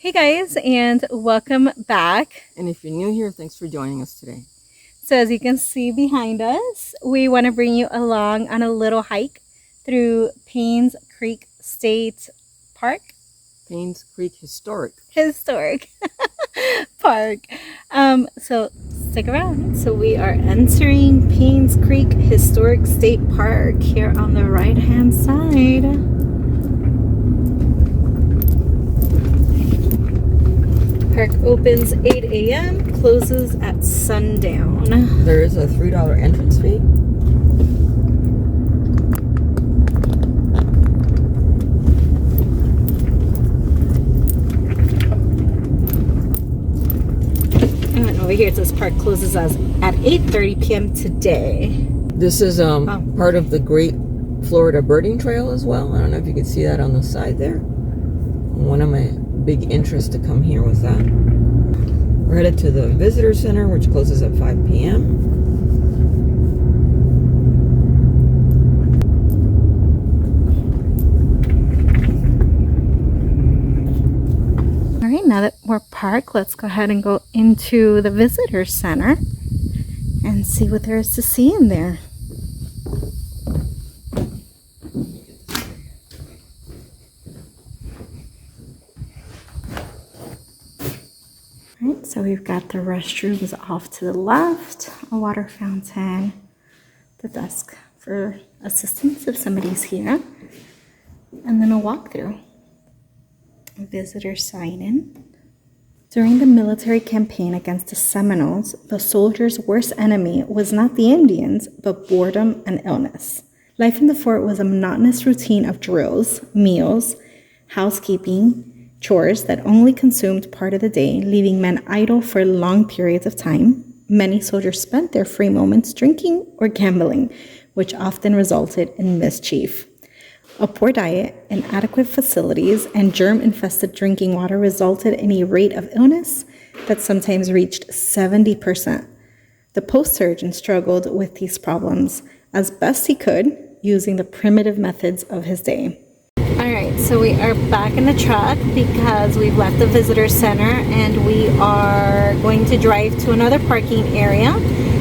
Hey guys, and welcome back. And if you're new here, thanks for joining us today. So as you can see behind us, we want to bring you along on a little hike through Paynes Creek State Park. Paynes Creek Historic Park. So stick around. So we are entering Paynes Creek Historic State Park here on the right hand side. Park opens 8 a.m., closes at sundown. There is a $3 entrance fee. And over here it says park closes at 8:30 p.m. today. This is part of the Great Florida Birding Trail as well. I don't know if you can see that on the side there. One of my big interests to come here was that. We're headed to the Visitor Center, which closes at 5 p.m. All right, now that we're parked, let's go ahead and go into the Visitor Center and see what there is to see in there. Alright, so we've got the restrooms off to the left, a water fountain, the desk for assistance if somebody's here, and then a walkthrough. A visitor sign-in. During the military campaign against the Seminoles, the soldiers' worst enemy was not the Indians, but boredom and illness. Life in the fort was a monotonous routine of drills, meals, housekeeping, chores that only consumed part of the day, leaving men idle for long periods of time. Many soldiers spent their free moments drinking or gambling, which often resulted in mischief. A poor diet, inadequate facilities, and germ-infested drinking water resulted in a rate of illness that sometimes reached 70%. The post surgeon struggled with these problems as best he could, using the primitive methods of his day. Alright, so we are back in the truck because we've left the visitor center and we are going to drive to another parking area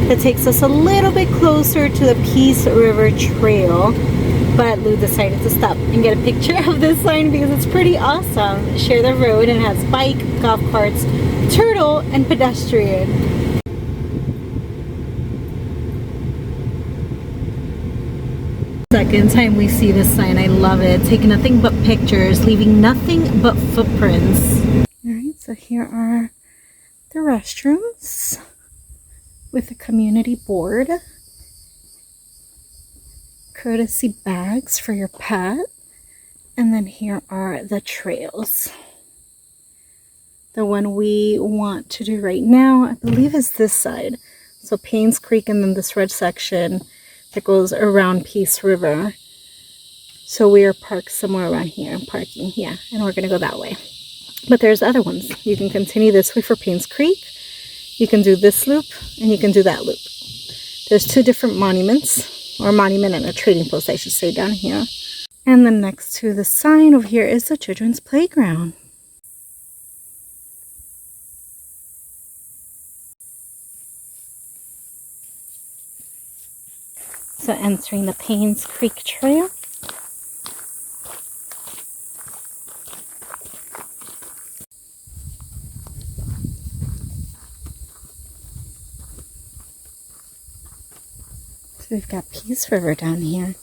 that takes us a little bit closer to the Peace River Trail. But Lou decided to stop and get a picture of this sign because it's pretty awesome. Share the road, and it has bike, golf carts, turtle, and pedestrian. Second time we see this sign, I love it. Taking nothing but pictures, leaving nothing but footprints. Alright, so here are the restrooms with a community board. Courtesy bags for your pet. And then here are the trails. The one we want to do right now, I believe, is this side. So Paynes Creek and then this red section that goes around Peace River. So we are parked somewhere around here, parking, yeah, and we're gonna go that way. But there's other ones. You can continue this way for Paynes Creek. You can do this loop and you can do that loop. There's two different monuments. Or monument and a trading post, I should say, down here. And then next to the sign over here is the children's playground. So entering the Paynes Creek Trail. So we've got Peace River down here.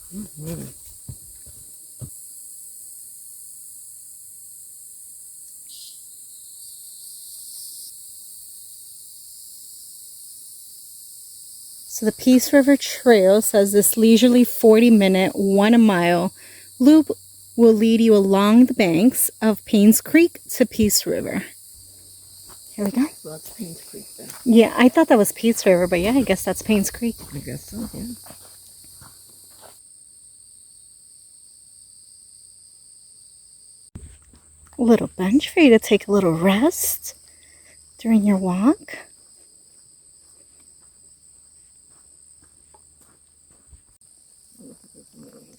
So the Peace River Trail says this leisurely 40-minute, 1 mile loop will lead you along the banks of Paynes Creek to Peace River. Here we go. So that's Paynes Creek then. Yeah, I thought that was Peace River, but yeah, I guess that's Paynes Creek. I guess so, yeah. A little bench for you to take a little rest during your walk.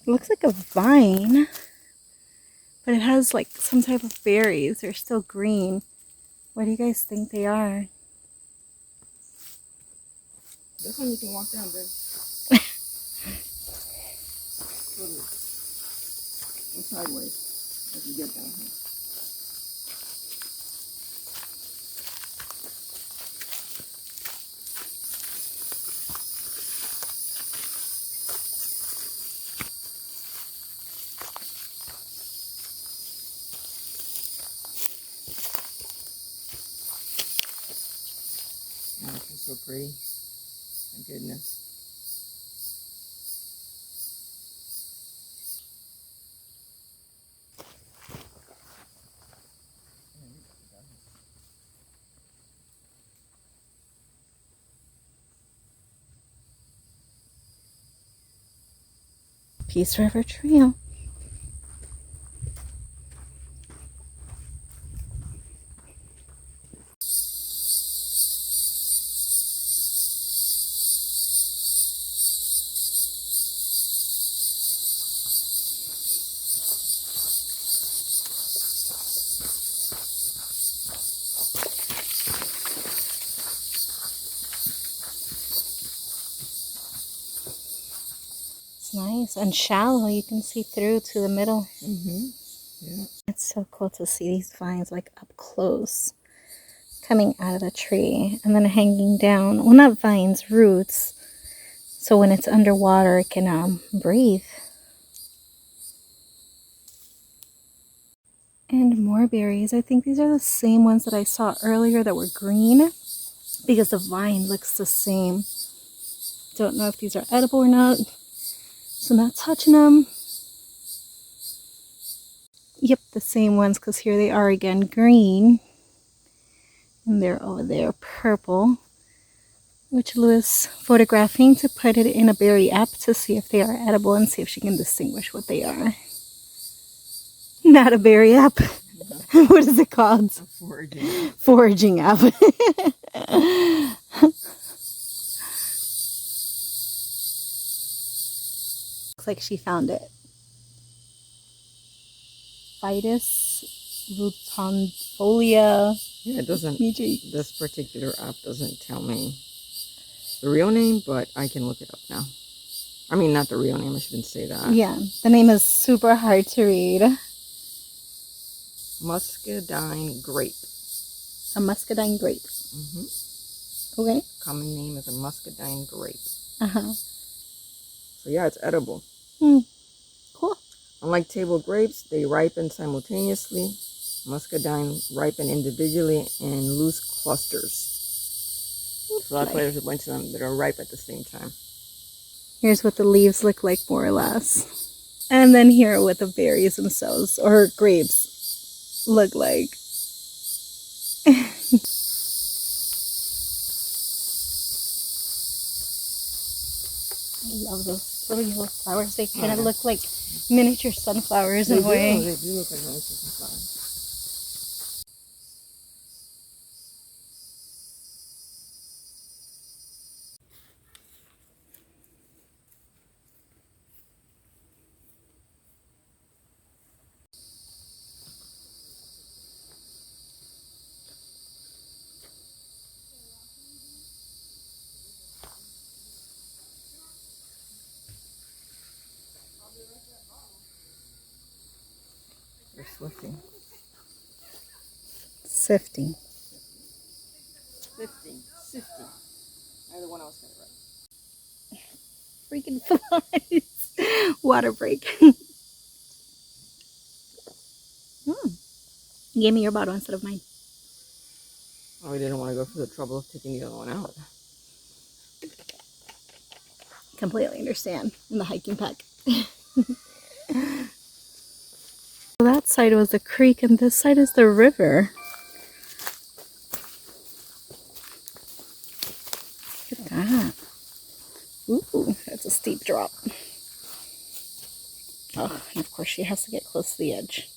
Looks like a vine, But it has like some type of berries. They're still green. What do you guys think they are? This one you can walk down, babe. Go sideways as you get down here. Oh, she's so pretty. My goodness. Peace River Trail. It's nice and shallow. You can see through to the middle. Yeah. It's so cool to see these vines like up close, coming out of the tree and then hanging down. Well, not vines, roots. So when it's underwater, it can breathe. And more berries. I think these are the same ones that I saw earlier that were green because the vine looks the same. Don't know if these are edible or not, so I'm not touching them. Yep, the same ones, because here they are again, green. And they're over there, purple. Which Louis photographing to put it in a berry app to see if they are edible and see if she can distinguish what they are. Not a berry app. What is it called? A foraging. Foraging app. Looks like she found it. Phytis rutonfolia. Yeah, it doesn't. This particular app doesn't tell me the real name, but I can look it up now. I mean, not the real name. I shouldn't say that. Yeah, the name is super hard to read. Muscadine grape. A muscadine grape. Okay. Common name is a muscadine grape. Uh-huh. So yeah, it's edible. Cool. Unlike table grapes, they ripen simultaneously. Muscadine ripen individually in loose clusters. So that's why there's a bunch of them that are ripe at the same time. Here's what the leaves look like, more or less. And then here are what the berries themselves, or grapes, look like. I love those little yellow flowers. They kind of look like miniature sunflowers in a way. They do look like miniature sunflowers. They're swifting. Sifting. Sifting. Either one I was right. Freaking flies. Water break. You gave me your bottle instead of mine. Oh, we didn't want to go through the trouble of taking the other one out. Completely understand. In the hiking pack. That side was the creek and this side is the river. Look at that. Ooh, that's a steep drop. Oh, and of course she has to get close to the edge.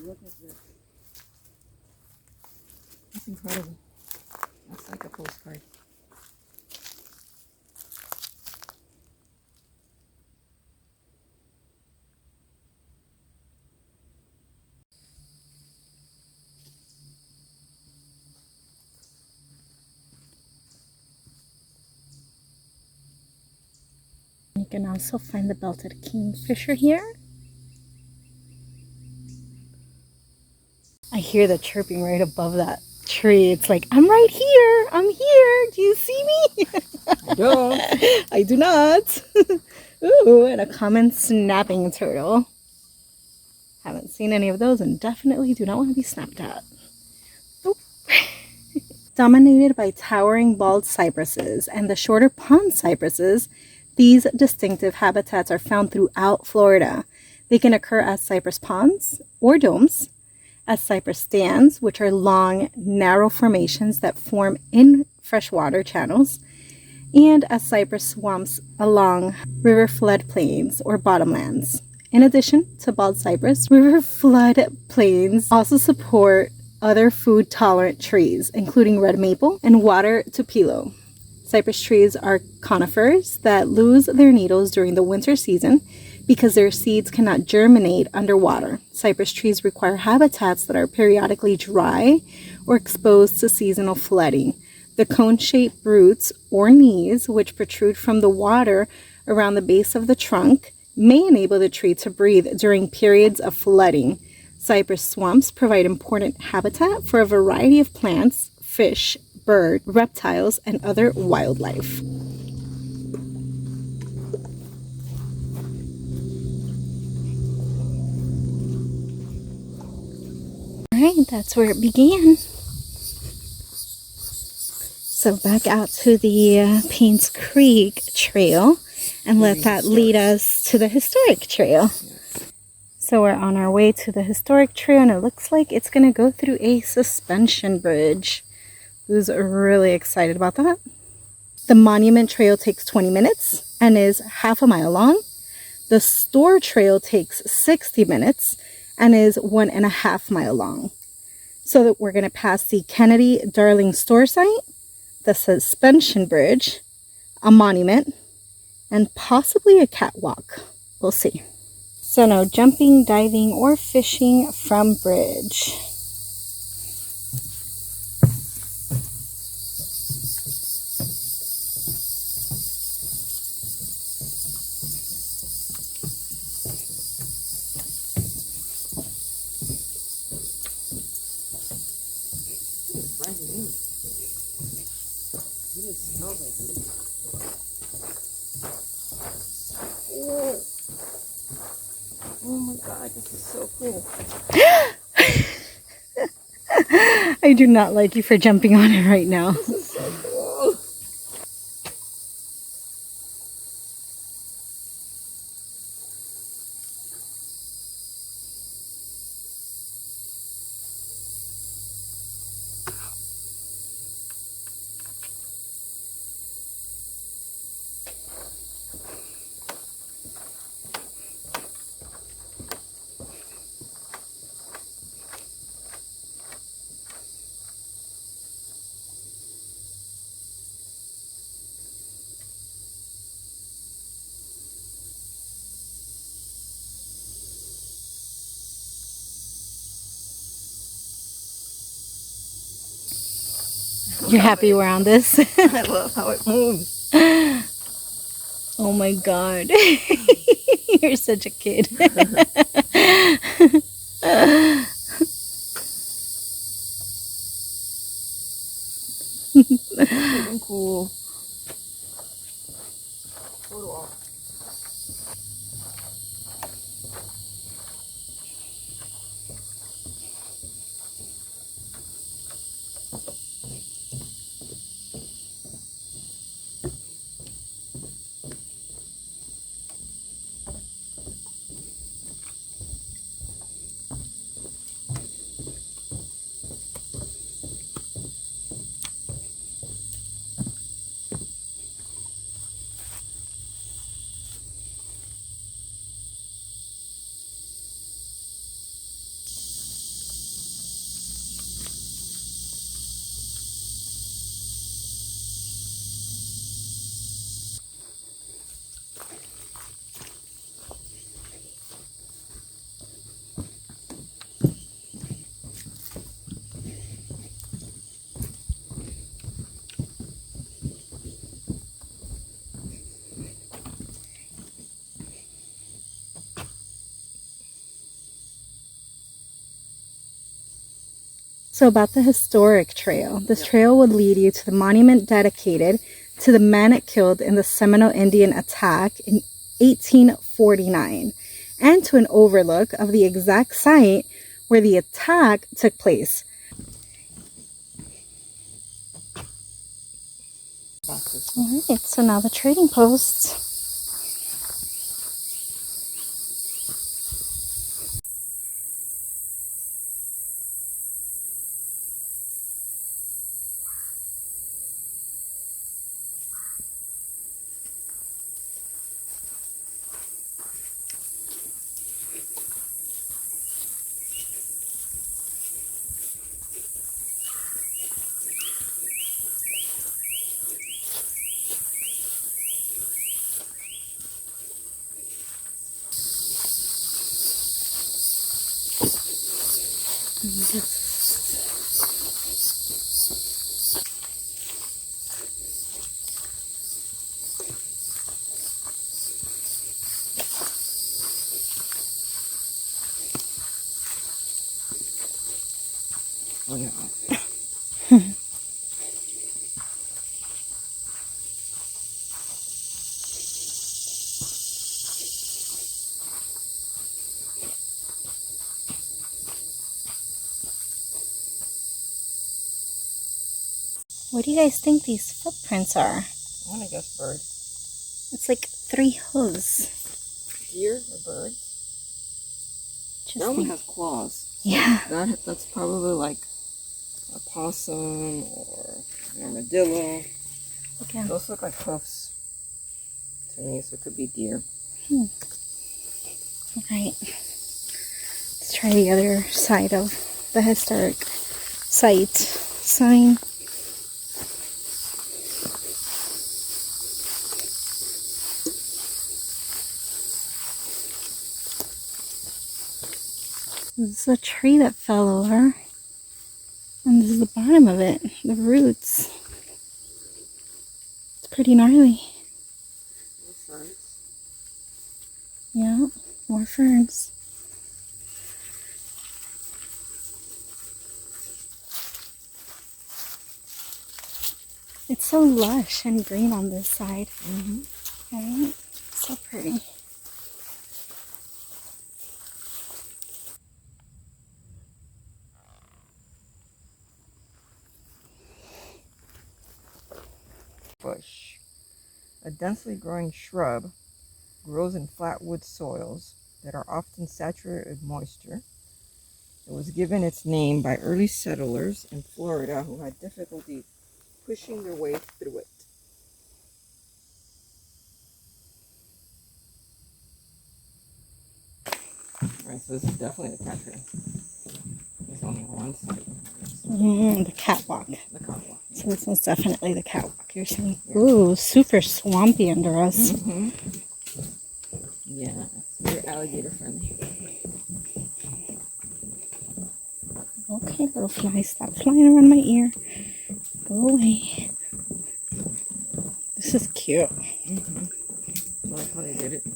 Look at this. That's incredible. That's like a postcard. You can also find the belted kingfisher here. I hear the chirping right above that tree. It's like, I'm right here. I'm here. Do you see me? I don't. I do not. Ooh, and a common snapping turtle. Haven't seen any of those and definitely do not want to be snapped at. Oop. Dominated by towering bald cypresses and the shorter pond cypresses, these distinctive habitats are found throughout Florida. They can occur as cypress ponds or domes, as cypress stands, which are long, narrow formations that form in freshwater channels, and as cypress swamps along river floodplains or bottomlands. In addition to bald cypress, river floodplains also support other food-tolerant trees, including red maple and water tupelo. Cypress trees are conifers that lose their needles during the winter season because their seeds cannot germinate underwater. Cypress trees require habitats that are periodically dry or exposed to seasonal flooding. The cone-shaped roots or knees, which protrude from the water around the base of the trunk, may enable the tree to breathe during periods of flooding. Cypress swamps provide important habitat for a variety of plants, fish, birds, reptiles, and other wildlife. Alright, that's where it began. So back out to the Paynes Creek Trail and let that lead us to the historic trail. So we're on our way to the historic trail and it looks like it's going to go through a suspension bridge. Who's really excited about that? The Monument Trail takes 20 minutes and is half a mile long. The Store Trail takes 60 minutes and is 1.5 miles long. So that we're going to pass the Kennedy Darling Store site, the suspension bridge, a monument, and possibly a catwalk. We'll see. So no jumping, diving, or fishing from bridge. Brand new. It smells like it. Oh my god, this is so cool. I do not like you for jumping on it right now. This is so cool. You're happy we're on this? I love how it moves. Oh my god. You're such a kid. Freaking cool. Photo op. So about the historic trail, this trail would lead you to the monument dedicated to the men killed in the Seminole Indian attack in 1849, and to an overlook of the exact site where the attack took place. All right, so now the trading post. Oh, no. What do you guys think these footprints are? I want to guess bird. It's like 3 hooves. Deer or bird? That one has claws. Yeah. That's probably like a possum or an armadillo. Again. Those look like hoofs to me, so it could be deer. All right. Let's try the other side of the historic site sign. This is a tree that fell over, and this is the bottom of it, the roots. It's pretty gnarly. More ferns. Yeah, more ferns. It's so lush and green on this side. Right? So pretty. Bush. A densely growing shrub, grows in flat wood soils that are often saturated with moisture. It was given its name by early settlers in Florida who had difficulty pushing their way through it. Alright, so this is definitely the cat tree. There's only one side. The catwalk. The catwalk. So this one's definitely the catwalk you're saying. Yeah. Ooh, super swampy under us. Yeah, it's very alligator friendly. Okay, little fly, stop flying around my ear. Go away. This is cute. I like how they did it.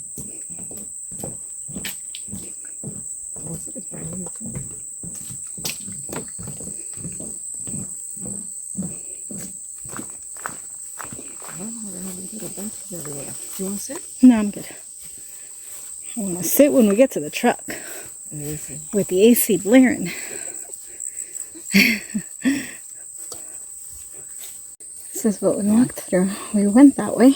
Oh, looks like it's brand new too. Wow, they have these little benches everywhere. Do you want to sit? No, I'm good. I want to sit when we get to the truck with the AC blaring. This is what we walked through. We went that way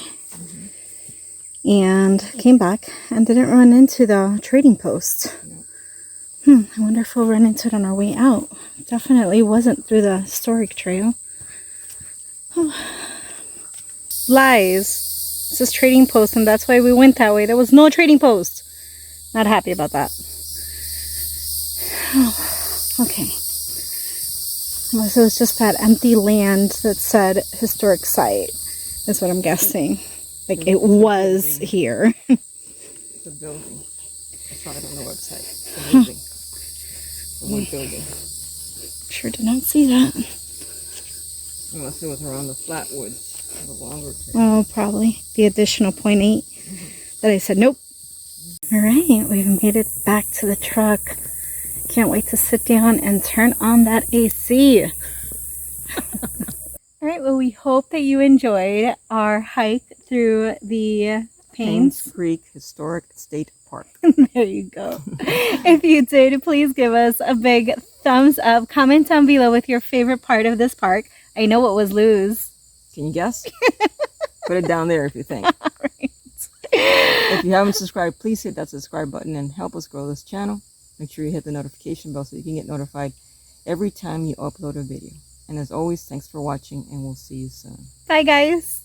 and came back and didn't run into the trading post. I wonder if we'll run into it on our way out. Definitely wasn't through the historic trail. Lies. This is trading post, and that's why we went that way. There was no trading post. Not happy about that. Okay. Unless it was just that empty land that said historic site, is what I'm guessing. Like it was here. It's a building. I saw it on the website. It's a building. It's a one building. Sure did not see that. Unless it was around the flatwoods. The longer trail. Oh, probably. The additional 0.8 that I said nope. Alright, we've made it back to the truck. Can't wait to sit down and turn on that AC. All right, well, we hope that you enjoyed our hike through the Paynes Paynes. Creek Historic State Park. There you go. If you did, please give us a big thumbs up. Comment down below with your favorite part of this park. I know it was Lou's. Can you guess? Put it down there if you think. Right. If you haven't subscribed, please hit that subscribe button and help us grow this channel. Make sure you hit the notification bell so you can get notified every time you upload a video. And as always, thanks for watching, and we'll see you soon. Bye, guys.